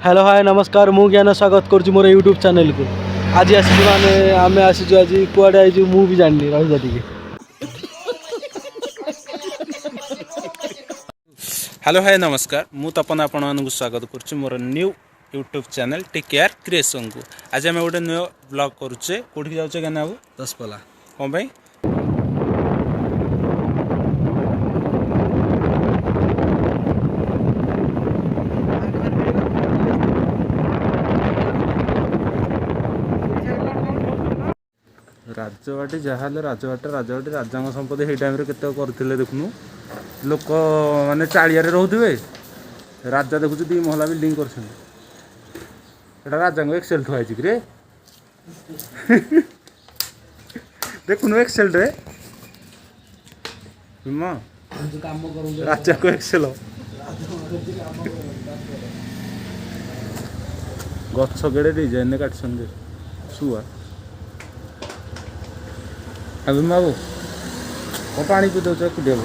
Hello hi नमस्कार मु ज्ञान स्वागत करुँच मोर यूट्यूब चैनल को। आज आम आसीचु आज कुआड़े आई मु भी जानी रही टे। हेलो हाय नमस्कार मु तपन आपण मानक स्वागत करुच्ची मोर new YouTube channel take care creation को। आज आम गोटे न्यू ब्लॉग करुचे कौटी जाऊे क्या बाबू दसपला कौन भाई राजवाटी जहाँ राजवाटी राजा संपत्ति से टाइम केत करते देखुनु लोक मैंने चाड़िया रोथे राजा देखु 2 महला बिल्डिंग कर राजा एक्सेल थुआई कि देखुनु एक्सेल रे राजा को एक्सेल गछ गेड़े डिजाइन काटसन शुआ अभी बाबू कौन पानी पी दौ कुटिया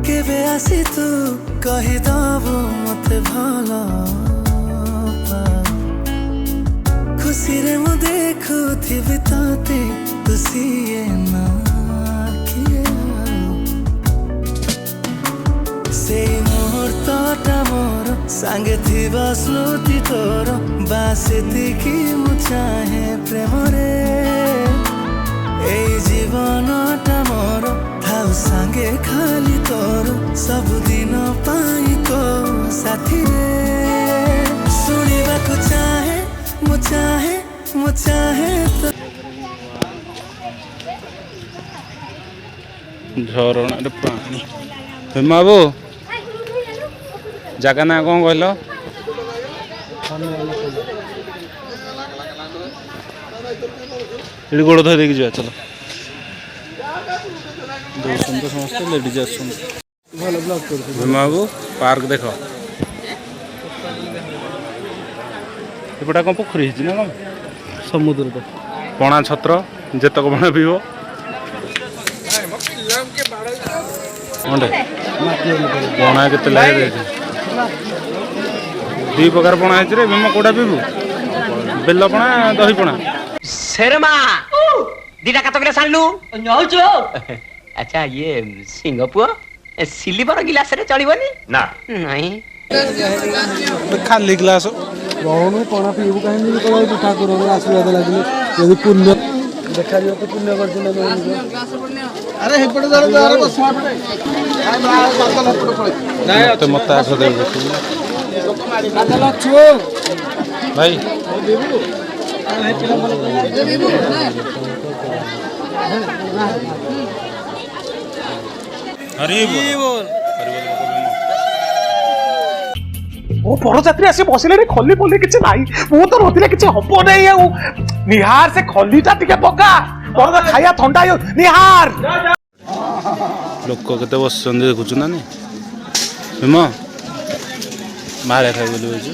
केबे आसी तू कही दबु मते भलो खुशी रे मु देखु थिबि ताते तुसिए ना किए से मुहूर्तटा मोर सांगे थिबा स्मृति तोर बासे देखि मु चाहे प्रेम रे ए जीवनटा मोर थाउ सांगे खाली तोर सब दिन पाई तो साथी रे सुनिबा को चाहे मु चाहे तो झरणा पानी बाबू जगह ना कौन कहल ये गोड़ धोई जा चलो तो समस्त लेडीज बाबू पार्क देख एपटा कौन पोखरी ना कौन समुद्र पणा छत्र जेतक पणा पीब पणा के लगे 2 प्रकार पणा है भीम कौटा पीबू बेल पणा दही पणा शर्मा दीटा कातकरे सानलु नौचो अच्छा ये सिंगापुर सिल्वर गिलास रे चलिबनी ना नहीं खाली ग्लास बहु पणा पीबू कहीं ठाकुर आशीर्वाद लगे यदि पुण्य देखा तो पुण्य कर मत आस भाई ओ बरजात्री आसी बसिले खली बोली किछि नाही मु तो रतिले किछि हबो नै आ निहार से खलीटा टिके पका बरदा खाया ठंडा हो निहार लोक केते बसछन देखुछु ना नी भीम मारे खाइ बोली होछु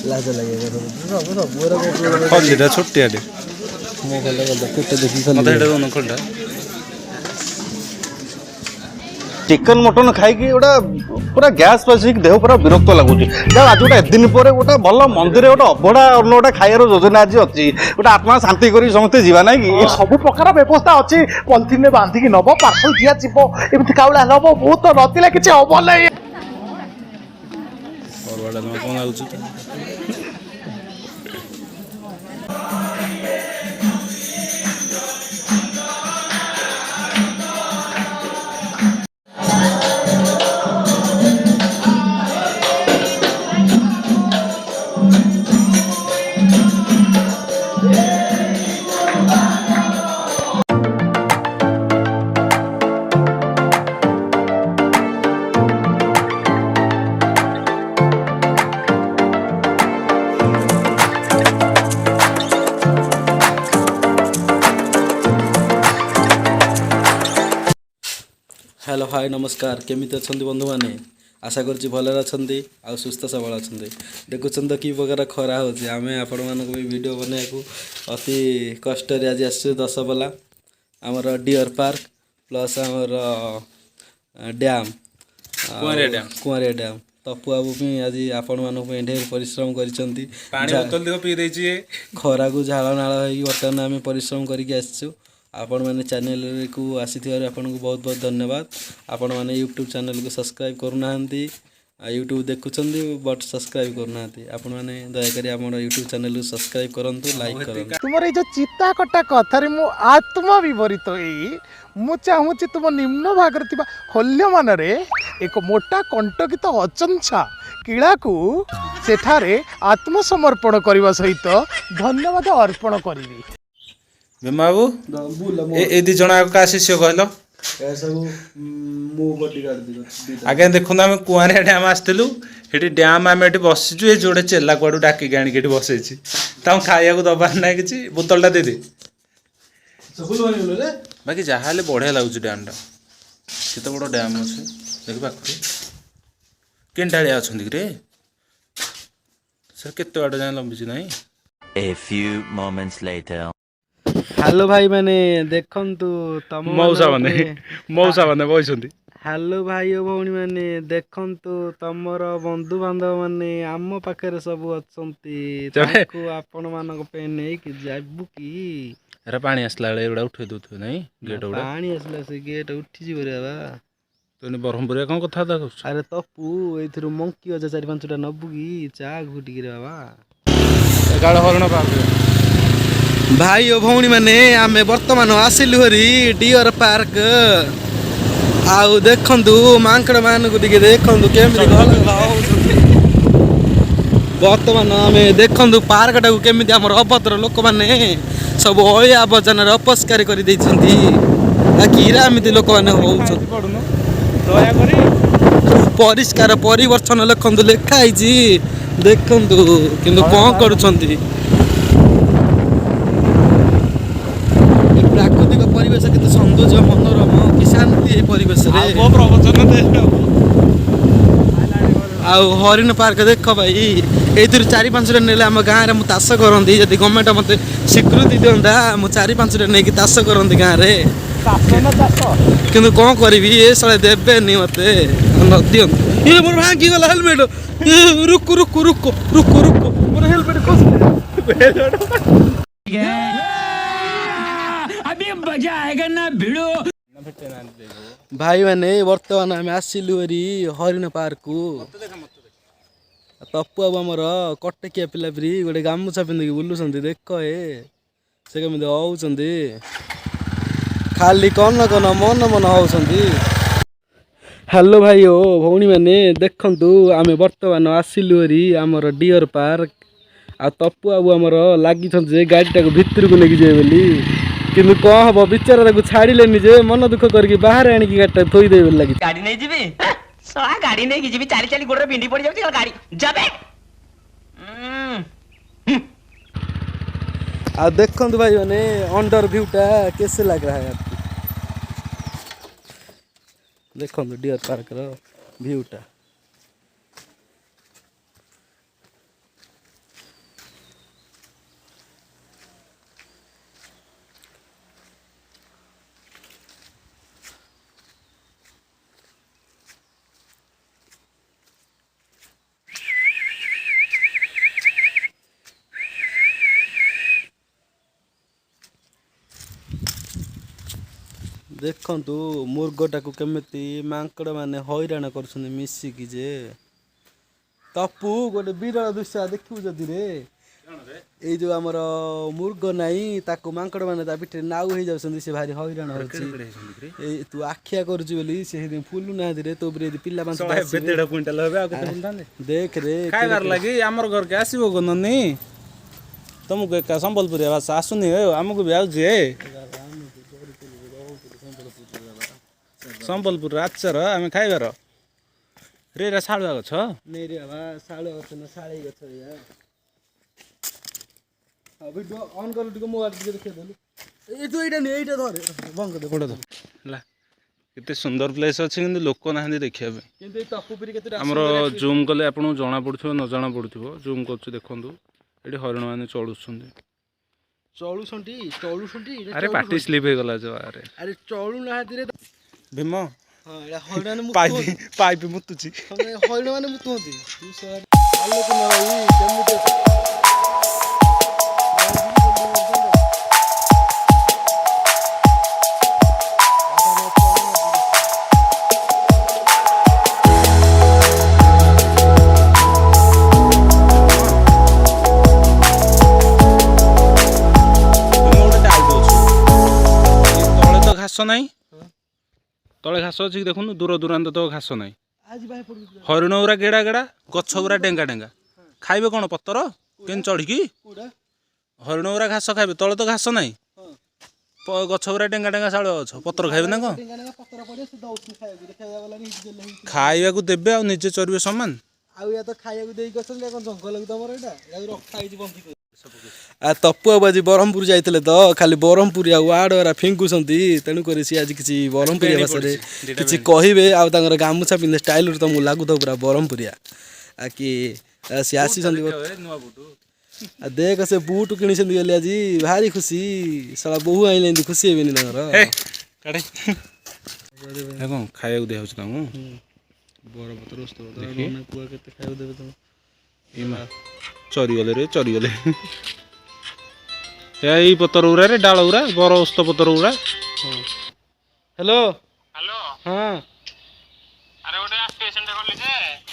लाज लगे सब खलीटा छोटिया दे मो खेल केते देखि मते हेडे न खलटा चिकन मटन खाई गोटा पूरा गैस पशिक देह पूरा विरक्त लगुच आज गोटे दिन पर गोटे भल मंदिर गोटे अभड़ा अन्न गोटे खाइबार योजना आज अच्छी गोटे आत्मा शांति कर समस्ते जीवा ना कि सब प्रकार व्यवस्था अच्छी पॉलिथिन में बांधिकी नब पार्सल दिया जीव एमती काउला नब मु तो रतिले किछि हबो नै कौन लाଗୁଛି हेलो हाय नमस्कार केमी अच्छा बंधु मैंने आशा कर भलर अच्छा सुस्थ सबल अच्छा देखुन तो कि प्रकार खरा हो आम आपण मानक भी वीडियो बनवाक अति कष्ट आज आस दशपल्ला आमर डियर पार्क प्लस आमर डैम कुआरिया डैम कुआरिया डैम ତପୁ ବାବୁ ବି ଆଜି ଆପଣମାନଙ୍କ ପାଇଁ ଢେର ପରିଶ୍ରମ କରିଛନ୍ତି। ପାଣି ବୋତଲ ଦେଖ ପିଇ ଦେଇଛି ଏ। ଖରାକୁ ଝାଳ ନାଳ ହେଇକି ବର୍ତ୍ତମାନ ଆମେ ପରିଶ୍ରମ କରିକି ଆସିଛୁ। ଆପଣମାନେ ଚ୍ୟାନେଲକୁ ଆସିଥିବାରୁ ଆପଣଙ୍କୁ ବହୁତ ବହୁତ ଧନ୍ୟବାଦ। ଆପଣମାନେ ୟୁଟ୍ୟୁବ୍ ଚ୍ୟାନେଲକୁ ସବସ୍କ୍ରାଇବ୍ କରୁନାହାନ୍ତି, ଆଉ ୟୁଟ୍ୟୁବ୍ ଦେଖୁଛନ୍ତି ବଟ୍ ସବସ୍କ୍ରାଇବ୍ କରୁନାହାନ୍ତି। ଆପଣମାନେ ଦୟାକରି ଆମର ୟୁଟ୍ୟୁବ୍ ଚ୍ୟାନେଲକୁ ସବସ୍କ୍ରାଇବ୍ କରନ୍ତୁ, ଲାଇକ୍ କରନ୍ତୁ। ତୁମର ଏଇ ଯୋଉ ଚିତା କଟା କଥାରେ ମୁଁ ଆତ୍ମ ବିବରିତ ହେଇ ମୁଁ ଚାହୁଁଛି ତୁମ ନିମ୍ନ ଭାଗରେ ଥିବା ହଲ୍ୟମାନରେ ଏକ ମୋଟା କଣ୍ଟକିତ ଅଚଞ୍ଚା କିଳାକୁ ସେଠାରେ ଆତ୍ମସମର୍ପଣ କରିବା ସହିତ ଧନ୍ୟବାଦ ଅର୍ପଣ କରିବି। ଭୀମ ବାବୁ ଏ ଦି ଜଣ କାହା ଶିଷ୍ୟ କହିଲ? ଏସବୁ ମୁଁ ବଡ଼ିଗାର୍ଡ ଦିଟା। ଆଜ୍ଞା ଦେଖନ୍ତୁ ଆମେ କୁଆଁରିଆ ଡ୍ୟାମ୍ ଆସିଥିଲୁ। ସେଠି ଡ୍ୟାମ୍ ଆମେ ଏଠି ବସିଛୁ। ଏ ଯୋଉଟେ ଚେଲା କୁଆଡ଼ୁ ଡାକିକି ଆଣିକି ଏଠି ବସେଇଛି। ତାଙ୍କୁ ଖାଇବାକୁ ଦବାର ନାହିଁ କିଛି। ବୋତଲଟା ଦେଇଦେ। ବାକି ଯାହା ହେଲେ ବଢ଼ିଆ ଲାଗୁଛି ଡ୍ୟାମ୍ଟା। କେତେ ବଡ଼ ଡ୍ୟାମ୍ ଅଛି ଦେଖି ପାଖରେ। କେନ୍ଟାଳିଆ ଅଛନ୍ତି କିରେ ସାର୍? କେତେ ବାଟ ଯାଏଁ ଲମ୍ବିଛି ନାହିଁ? A few moments later. Hello ଭାଇ ମାନେ ଦେଖନ୍ତୁ ତମ ମଉସା ମାନେ ବଇଛନ୍ତି। ହ୍ୟାଲୋ ଭାଇ ଓ ଭଉଣୀ ମାନେ ଦେଖନ୍ତୁ ତମର ବନ୍ଧୁବାନ୍ଧବ ମାନେ ଆମ ପାଖରେ ସବୁ ଅଛନ୍ତି। ତାଙ୍କୁ ଆପଣମାନଙ୍କ ପାଇଁ ନେଇକି ଯିବୁ କି? ଏରା ପାଣି ଆସିଲା ବେଳେ ଏଗୁଡ଼ା ଉଠେଇ ଦେଉଥିବେ ନାହିଁ ଗେଟ୍ ଗୁଡ଼ା। ପାଣି ଆସିଲା ସେ ଗେଟ୍ ଉଠିଯିବ ରେ ବାବା। ତୁ ଏନେ ବ୍ରହ୍ମପୁରିଆ କ'ଣ କଥାବାର୍ତ୍ତା କରୁଛୁ? ଆରେ ତପୁ ଏଇଥିରୁ ମଙ୍କି ଅଜା 4-5ଟା ନବୁ କି ଚା ଘୁଟିକିରେ ବାବା। ଏଗାଳ ହରଣ ପାର୍କ। ଭାଇ ଓ ଭଉଣୀ ମାନେ ଆମେ ବର୍ତ୍ତମାନ ଆସିଲୁ ହରି ଡିଅର ପାର୍କ। ଆଉ ଦେଖନ୍ତୁ ମାଙ୍କଡ଼ ମାନଙ୍କୁ ଟିକେ ଦେଖନ୍ତୁ କେମିତି ହଉଛନ୍ତି। ବର୍ତ୍ତମାନ ଆମେ ଦେଖନ୍ତୁ ପାର୍କଟାକୁ କେମିତି ଆମର ଅଭଦ୍ର ଲୋକମାନେ ସବୁ ଅଳିଆ ଆବର୍ଜନାରେ ଅପରିଷ୍କାର କରିଦେଇଛନ୍ତି। କିରା ଏମିତି ଲୋକମାନେ ହଉଛନ୍ତି। ଦୟାକରି ପରିଷ୍କାର ପରିବର୍ତ୍ତନ ଲେଖନ୍ତୁ ଲେଖା ହେଇଛି ଦେଖନ୍ତୁ କିନ୍ତୁ କ'ଣ କରୁଛନ୍ତି। ପ୍ରାକୃତିକ ପରିବେଶ କେତେ ସୌନ୍ଦର୍ଯ୍ୟ ମନୋରମ କି ଶାନ୍ତି ଏ ପରିବେଶରେ। ଆଉ ହରିଣ ପାର୍କ ଦେଖ ଭାଇ ଏଇଥିରୁ 4-5ଟା ନେଲେ ଆମ ଗାଁରେ ମୁଁ ଚାଷ କରନ୍ତି। ଯଦି ଗଭର୍ଣ୍ଣମେଣ୍ଟ ମୋତେ ସ୍ୱୀକୃତି ଦିଅନ୍ତା ମୁଁ 4-5ଟା ନେଇକି ଚାଷ କରନ୍ତି ଗାଁରେ। କିନ୍ତୁ କ'ଣ କରିବି ଏ ଶଳେ ଦେବେନି ମୋତେ ନ ଦିଅନ୍ତୁ। ଇଏ ମୋର ଭାଙ୍ଗିଗଲା ହେଲମେଟ। ରୁକୁ ରୁକୁ ରୁକୁ ରୁକୁ ରୁକୁ ମୋର ହେଲମେଟ ଭାଇ ମାନେ ବର୍ତ୍ତମାନ ଆମେ ଆସିଲୁ ଏରି ହରିଣ ପାର୍କକୁ। ତପୁ ବାବୁ ଆମର କଟକିଆ ପିଲା ପରି ଗୋଟେ ଗାମୁଛା ପିନ୍ଧିକି ବୁଲୁଛନ୍ତି ଦେଖ ସେ କେମିତି ହଉଛନ୍ତି। ଖାଲି କନ ମନ ହଉଛନ୍ତି। ହ୍ୟାଲୋ ଭାଇ ଓ ଭଉଣୀ ମାନେ ଦେଖନ୍ତୁ ଆମେ ବର୍ତ୍ତମାନ ଆସିଲୁ ଏରି ଆମର ଡିଅର ପାର୍କ। ଆଉ ତପୁ ବାବୁ ଆମର ଲାଗିଛନ୍ତି ଯେ ଗାଡ଼ିଟାକୁ ଭିତରକୁ ନେଇକି ଯିବେ ବୋଲି। କିନ୍ତୁ କ'ଣ ହବ ବିଚାରା ତାକୁ ଛାଡ଼ିଲେନି ଯେ ମନ ଦୁଃଖ କରିକି ବାହାରେ ଆଣିକି ଗାଡ଼ିଟା ଥୋଇଦେବେ ବୋଲି ଲାଗିଛି। ଗାଡି ନେଇଯିବି ଶଳା ଗାଡି ନେଇକି ଯିବି ଚାଲି ଚାଲି ଗୋଡରେ ବିଣ୍ଡି ପଡି ଯାଉଛି ଗାଡି ଯାବେ। ଆଉ ଦେଖନ୍ତୁ ଭାଇ ମାନେ ଅଣ୍ଡର ଭ୍ୟୁଟା କେसे लग रहा है आपको? ଦେଖନ୍ତୁ ଡିଅର ପାର୍କର ଭ୍ୟୁଟା। ଦେଖନ୍ତୁ ମୁର୍ଗଟାକୁ କେମିତି ମାଙ୍କଡ଼ ମାନେ ହଇରାଣ କରୁଛନ୍ତି ମିଶିକି ଯେ। ତପୁ ଗୋଟେ ବିରଳ ଦୃଶ୍ୟ ଦେଖିବୁ ଯଦି ରେ ଏଇ ଯୋଉ ଆମର ମୁର୍ଗ ନାହିଁ ତାକୁ ମାଙ୍କଡ଼ ମାନେ ତା ପିଠରେ ନାଉ ହେଇଯାଉଛନ୍ତି। ସେ ଭାରି ହଇରାଣ ହଉଛି। ଏଇ ତୁ ଆଖିଆ କରୁଛୁ ବୋଲି ସେ ଫୁଲୁ ନାହାନ୍ତି ରେ ତୋ ଉପରେ ପିଲା ଦେଖରେ ଖାଇବାର ଲାଗି ଆମର ଘରକେ ଆସିବ ଗନନି। ତମକୁ ଏକା ସମ୍ବଲପୁରିଆ ଭାଷା ଆସୁନି ଆମକୁ ବି ଆଉଛି। ସମ୍ବଲପୁର ଆଚାର ଆମେ ଖାଇବାର ରେ ଶାଳୁଆ ଗଛ ନେଇ ରେ ବାବା ଶାଳୁଆ ଗଛ ନା ଶାଳେଇ ଗଛ ଭିଡ଼ିଓ ଅନ୍ କଲୁ ଟିକେ ମୋ ଆଡେ ଟିକେ ଦେଖେଇଦେଲୁ। ଏଇ ତୁ ଏଇଟା ନେ ଏଇଟା ଧରେ ବନ୍ଦ କରିଦେ ହେଲା। କେତେ ସୁନ୍ଦର ପ୍ଲେସ୍ ଅଛି କିନ୍ତୁ ଲୋକ ନାହାନ୍ତି ଦେଖିବା ପାଇଁ। କିନ୍ତୁ ଏଇ ତପୁ ପିରି କେତେ ଆମର ଜୁମ୍ କଲେ ଆପଣଙ୍କୁ ଜଣା ପଡୁଥିବ ନ ଜଣା ପଡୁଥିବ। ଜୁମ୍ କରୁଛୁ ଦେଖନ୍ତୁ ଏଠି ହରିଣ ମାନେ ଚଳୁଛନ୍ତି। ଚଳୁଛନ୍ତି ଆରେ ପାଟି ସ୍ଲିପ୍ ହେଇଗଲା ଯୋ ଆରେ ଚଳୁନାହାନ୍ତି ରେ। ଭୀମ ହଁ ଏଇଟା ହଇରାଣ ମୁଁ ପାଇପ୍ ମୁତୁଛି। ହଇରାଣ ମାନେ ମୁଁ ତୁହନ୍ତି ତୁ ଆଲୋକ ଭାଇ କେମିତି ଅଛ? ଘାସ ନାହିଁ ତଳେ ଘାସ ଅଛି କି ଦେଖୁନୁ ଦୂର ଦୂରାନ୍ତ ତ ଘାସ ନାହିଁ। ହରିଣ ଗୁରା ଗେଡ଼ା ଗେଡ଼ା ଗଛ ଗୁରା ଡେଙ୍ଗା ଡେଙ୍ଗା ଖାଇବେ କ'ଣ ପତର କେମିତି ଚଢ଼ିକି? ହରିଣ ଗୁରା ଘାସ ଖାଇବେ ତଳେ ତ ଘାସ ନାହିଁ ଗଛ ଗୁରା ଡେଙ୍ଗା ଡେଙ୍ଗା ଶାଳ ଗଛ ପତ୍ର ଖାଇବେ ନା କ'ଣ? ଖାଇବାକୁ ଦେବେ ଆଉ ନିଜେ ଚରିବେ ସମାନ। ଆଉ ୟା ତ ଖାଇବାକୁ ଦେଇକି ଅଛନ୍ତି କ'ଣ ଜଙ୍ଗଲ କି ତମର ଏଇଟା ରଖା ହେଇଛି ବନ୍ଧି କରି। ତପୁ ବାବୁ ଆଜି ବ୍ରହ୍ମପୁର ଯାଇଥିଲେ ତ ଖାଲି ବ୍ରହ୍ମପୁରିଆ ୱାର୍ଡ ଗୁରା ଫିଙ୍ଗୁଛନ୍ତି ତେଣୁକରି ସିଏ ଆଜି କିଛି ବ୍ରହ୍ମପୁରିଆ ଭାଷାରେ କିଛି କହିବେ ଆଉ ତାଙ୍କର ଗାମୁଛା ପିନ୍ଧେ ଷ୍ଟାଇଲରୁ ତମକୁ ଲାଗୁଥାଉ ପୁରା ବ୍ରହ୍ମପୁରିଆ କି ସିଏ ଆସିଛନ୍ତି। ଆଉ ଦେଖ ସେ ବୁଟ କିଣିଛନ୍ତି ବୋଲି ଆଜି ଭାରି ଖୁସି ଶଳା ବୋହୁ ଆଇଲେ ଏମିତି ଖୁସି ହେବେନି ତାଙ୍କର। କ'ଣ ଖାଇବାକୁ ଦିଆହେଉଛି ତାଙ୍କୁ ବରପତ୍ର ପୁଅ କେତେ ଖାଇବାକୁ ଦେବେ ତମ ଚରିଗଲେ ରେ ଚରିଗଲେ ଏଇ ପତର ଗୁରା ରେ ଡାଳ ଗୁରା ବର ଓସ୍ତ ପତର ଗୁରା। ହ୍ୟାଲୋ ହଁ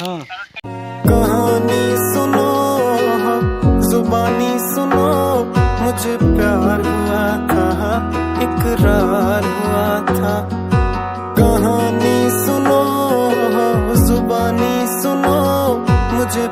ହଁ कहानी सुनो जुबानी सुनो मुझे प्यार हुआ था इकरार हुआ था। कहानी सुनो जुबानी सुनो मुझे